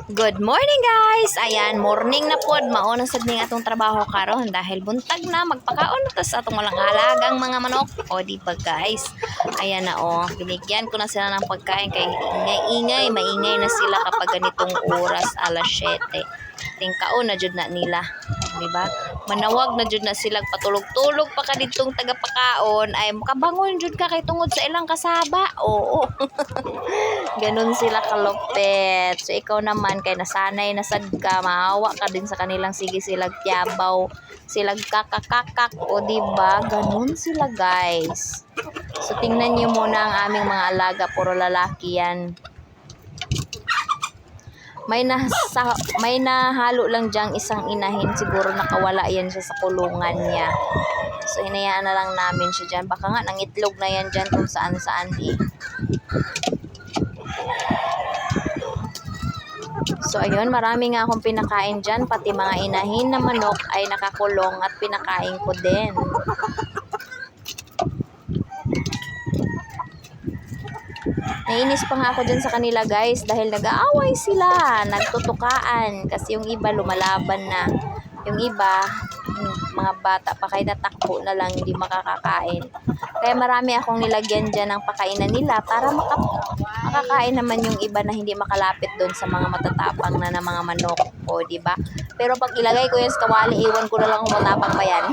Good morning guys! Ayan, morning na pod. Mauna sad ning atong trabaho karon dahil buntag na magpakaon ta sa atong walang halagang mga manok. O di ba guys? Ayan na binigyan ko na sila ng pagkain kay ingay-ingay, maingay na sila kapag ganitong oras alas 7. Tingkaon na jud na nila, di ba? Manawag na jud na sila patulog-tulog pa kaditong tagapakaon ay makabangon jud ka kay tungod sa ilang kasaba. Oo. Ganun sila kalupit. So ikaw naman kay nasanay na sad ka, maawa ka din sa kanilang sige silag tiyabaw, silag kakakakak, o di ba? Ganun sila guys. So tingnan niyo muna ang aming mga alaga, puro lalaki yan. May nahalo lang diyang isang inahin, siguro nakawala yan siya sa kulungan niya. So hinayaan na lang namin siya dyan. Baka nga nangitlog na yan dyan kung saan-saan eh. So ayun, marami nga akong pinakain dyan, pati mga inahin na manok ay nakakulong at pinakain ko din. Nainis pa nga ako dyan sa kanila guys dahil nag-aaway sila, nagtutukaan kasi yung iba lumalaban na. Yung iba, mga bata pa kaya natakbo na lang, hindi makakakain. Kaya marami akong nilagyan dyan ng pakainan nila para makakain naman yung iba na hindi makalapit doon sa mga matatapang na mga manok. O, diba? Pero pag ilagay ko yan sa kawali, iwan ko na lang kung matapang pa yan.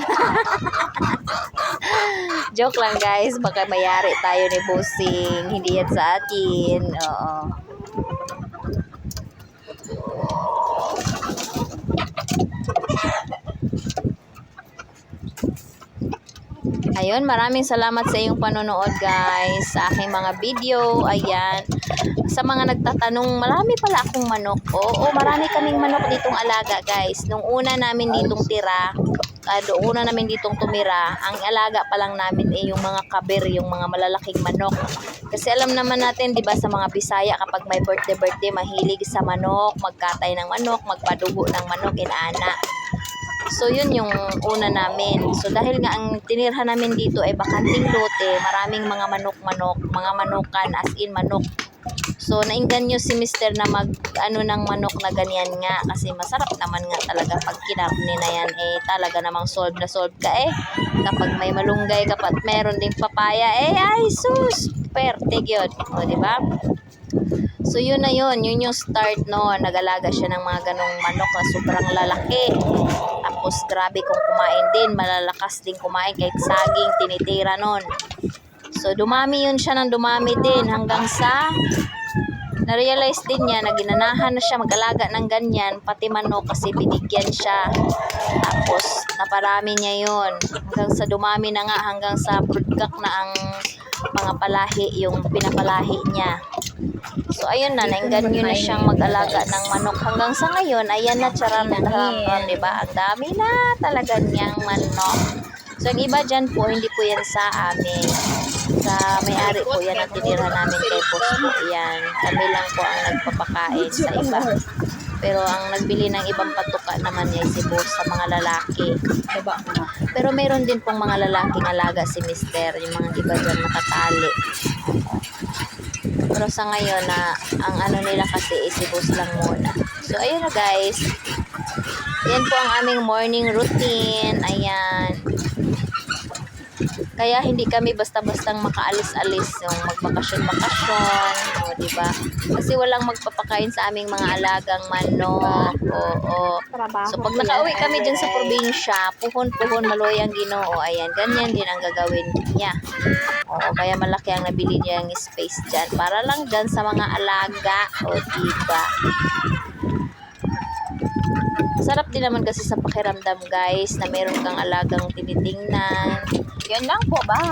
Joke lang guys, baka mayari tayo ni Bossing. Hindi yan sa atin. Oo. Ayun, maraming salamat sa iyong panonood guys sa aking mga video. Ayan, sa mga nagtatanong, marami pala akong manok. Oo, marami kaming manok ditong alaga guys. Nung una namin ditong tira, doon namin ditong tumira, ang alaga pa lang namin yung mga kabir, yung mga malalaking manok. Kasi alam naman natin, di ba, sa mga Bisaya, kapag may birthday, mahilig sa manok, magkatay ng manok, magpadugo ng manok, inana. So, yun yung una namin. So, dahil nga ang tinirhan namin dito ay bakanting lote, maraming mga manok-manok, mga manukan, as in manok. So, nainganyo si Mr. na mag-ano ng manok na ganyan nga. Kasi masarap naman nga talaga pag kinarni na yan. Eh, talaga namang solve na solve ka eh. Kapag may malunggay ka pa at meron ding papaya, eh, ay sus! Pertig yun. O, diba? So, yun na yun. Yun yung start noon. Nag-alaga siya ng mga ganong manok na sobrang lalaki. Tapos, grabe kung kumain din. Malalakas din kumain kahit saging tinitira noon. So, dumami yun siya ng dumami din hanggang sa na-realize din niya na ginanahan na siya mag-alaga ng ganyan, pati manok kasi binigyan siya. Tapos, naparami niya yun. Hanggang sa dumami na nga, hanggang sa product na ang mga palahi, yung pinapalahi niya. So, ayun na, nainganyo na siyang mag-alaga ng manok. Hanggang sa ngayon, ayan na, charan, diba? Ang dami na talaga niyang manok. So, ang iba dyan po, hindi po yan sa amin. Sa may-ari po yan ang tinira namin kay Boss po. Yan. Kami lang po ang nagpapakain sa iba. Pero ang nagbili ng ibang patuka naman yan si Boss sa mga lalaki. Pero meron din pong mga lalaking alaga si Mister. Yung mga iba dyan nakatali. Pero sa ngayon na ang ano nila kasi is si Boss lang muna. So, ayun na guys. Yan po ang aming morning routine. Ayan. Kaya hindi kami basta-bastang makaalis-alis yung magbakasyon-bakasyon, o diba? Kasi walang magpapakain sa aming mga alagang manok. Oo. So pag nakauwi kami dyan sa probinsya, puhon-puhon maloy ang Ginoo. Ayan, ganyan din ang gagawin niya. Oo, kaya malaki ang nabili niya yung space dyan. Para lang dyan sa mga alaga, o diba? Sarap din naman kasi sa pakiramdam guys na meron kang alagang tinitingnan. Yan lang po, bye!